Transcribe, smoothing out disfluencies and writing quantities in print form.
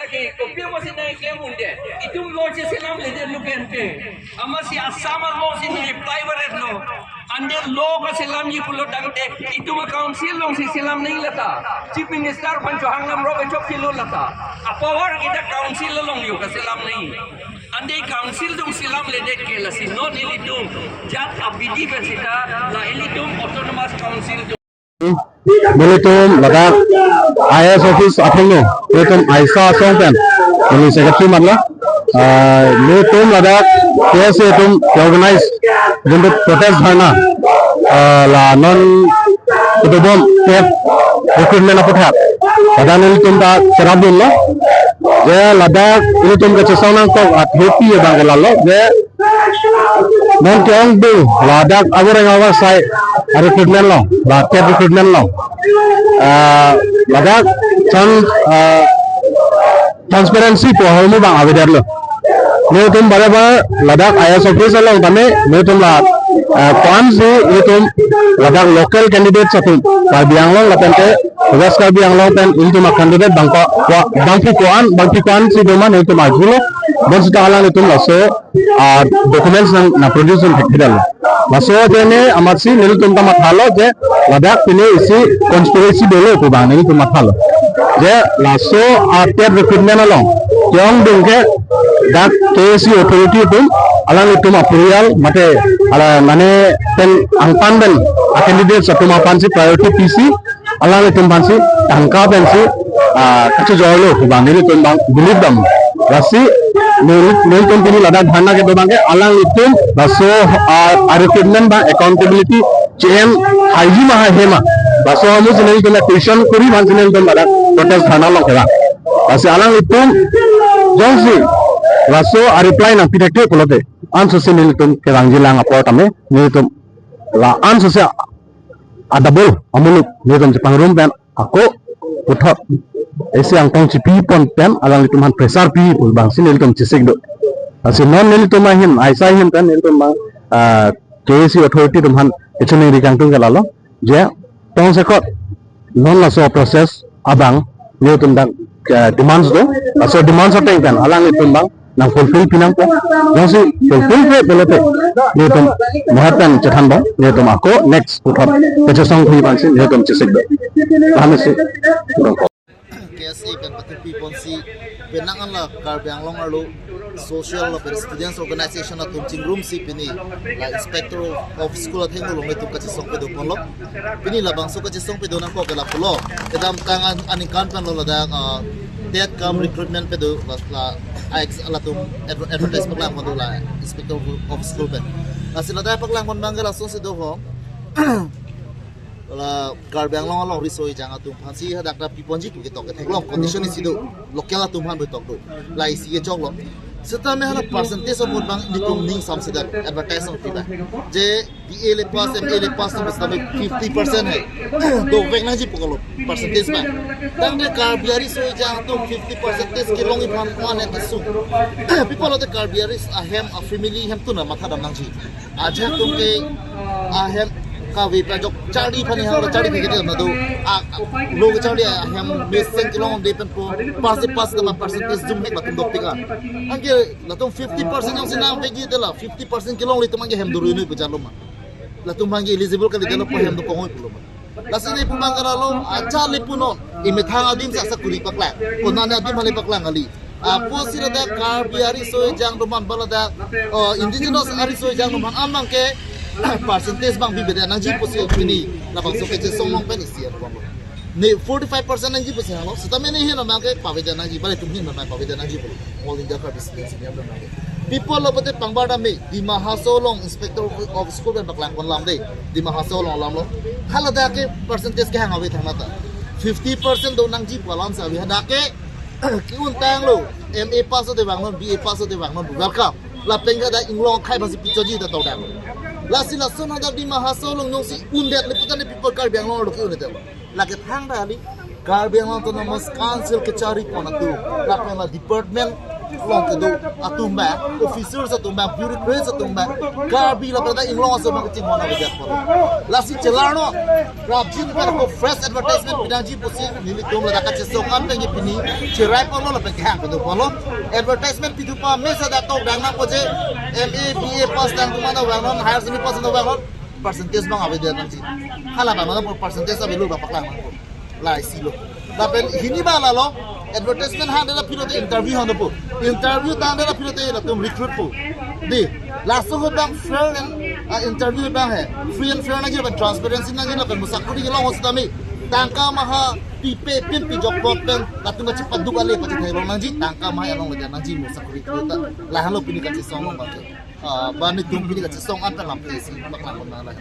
lagi kopi masih naik ke munde itu lo je selam le de lukente amasi asama lo sini reply baret lo ande lo ka selam ji pulo dangte itu ma council lo si selam nahi lata chief minister pancho hanglam ro be chok silo lata apa war kita council lo yo ka selam nahi ande council dum selam le de ke lasi no nilitum jat abidi besita la ilitum autonomous council Militum ladak IS office athengno militum aisa songpen mili secretary matla militum ladak KSA tum organize jundu protest dharna la non kutubom tep recruitment apothat pada militum ta serabun lo je ladak militum ke chesang ko happy bang lalo je non kyong bu ladak agoreng awas sai recruitment lo la tep recruitment lo ladak transparency po homo bang avedar lo militum barabar ladak IS office lo tame militum la kwan si militum ladak local candidate satum biang lo latente tugas biang lo pen militum candidate bangki kuan si doma militum ajulo bon sita alang militum laso documents na produce hekdal laso jene amatsi militum ta mathalo je ladak tini isi conspiracy dolo ko bang militum mathalo je laso after recruitment along yang dengke dak KSC authority tum alang militum apurial mate ala mane pen angpan ben candidate satum apan si priority PC alang militum pansi tangka pensi kacu jolo ko bang militum bang bilidam rasi militum tini ladak dharna ke bang ke alang militum laso recruitment ba accountability chain haji maha hema laso amu sinel tuna tuition kuri man sinel tun ladak protest dharna lo kera rasi alang militum jongsi laso reply na pitekte kolote anso sinel tun kerang jilang apor tame militum la anso se adabul amuluk militum jepang room pen ako uthot ese ang tong cipi pon pen alang militum han pressure pi bang sinel tun cisik do asi non militum hin aisa hin pen militum bang KSC authority tum han ichune rikang tung galalo je tong sekot non laso process abang militum dak demands do laso demands ateng pen alang militum bang nang fulfill pinang ko jasi fulfill pe belote militum mahatan chathan bang militum ako next uthot kechasong phi bang sin militum cisik do hamisi KSA kan pati people si penangan la karbiang long arlo social la students organization na tumching room si pini la inspector of school at hengo long itu kachi song pedo ponlo pini la bangso kachi song pedo nang ko kala pulo edam tangan ani kan pan lo da that come recruitment pedo la ix la tum advertisement lang mo la inspector of school pen asila da paklang mon mangala so se do ho la karbiang long risoi jang atum phansi hadak da piponji tu ketok ke long condition is do local atum han betok do la isi ye chok lo seta me hala percentage of bang nikum ning sam sida advertisement tiba je BA le pass MA le pass to same 50% hai do vek na ji pokolo percentage ba tang de karbiari soi jang atum 50% ke long iphan one at su people of the karbiaris ahem a family hem tu na matha dam nang ji aja tum ke ahem kawi pajok cari pani hang cari begitu na do logo cari yang missing kilong de pen po pas dengan percentage zoom hek batum doktika angge latung 50% yang sinang begi dela 50% kilong itu mangge hem duru ini bejalo ma latung mangge eligible kali dela po hem do pongoi pulo ma lasini pumang karalo acha lipuno imithang adim sa kuri pakla konana adim hale pakla ngali apo sirada karbiari so jang roman balada indigenous ari so jang roman amang ke percentage bang bibeda nang ji posi pini na bang so keje songmong pen isi ar bang ne 45% nang ji posi halo sita mene he na bang ke paveda nang ji bale tumhin na bang paveda nang ji bolo all india ka business ni amna nang people of the pangbada me di mahasolong inspector of school ben baklang kon lam de di mahasolong lam lo halada ke percentage ke hang awe thangna ta 50% do nang ji balan sa wi hada ke ki un tang lo MA pass de bang non BA pass de bang non welcome la penga da inglong khai basi pichoji da tawda lasi lason ada di mahasolong nongsi undet liputan people karbiang long lo ki undet lagi thang da ali karbiang long to namos council ke cari pona tu la department long ke do atumba officer atumba bureaucrat atumba garbi la pada inglong so bang ting mona bejak por lasi celarno rabjin par ko fresh advertisement pinanji posi nili tum la ka chesongan pengi pini cerai por lo la pe hang do polo advertisement pitu pa mesa da to dang na poje MA BA pass dan kuma da wang non higher semi pass da wang non percentage bang abe dia nanti hala bang na percentage abe lu ba paklang la isi lo da pen hini ba la lo advertisement ha de la pilote interview ha po interview ta de la pilote la tum recruit po de last ho bang fair and interview bang hai free and fair na ji ban transparency na ji na kan musakuri lo hosta me tangka maha pipe pimpi job bot pen la tum ka cepat duk ale pa ji lo na ji tangka maha yang lo na ji musakuri ta la halo pini ka ci song ba ke ba ni tum pini ka ci song an ta lam pe si baklang na la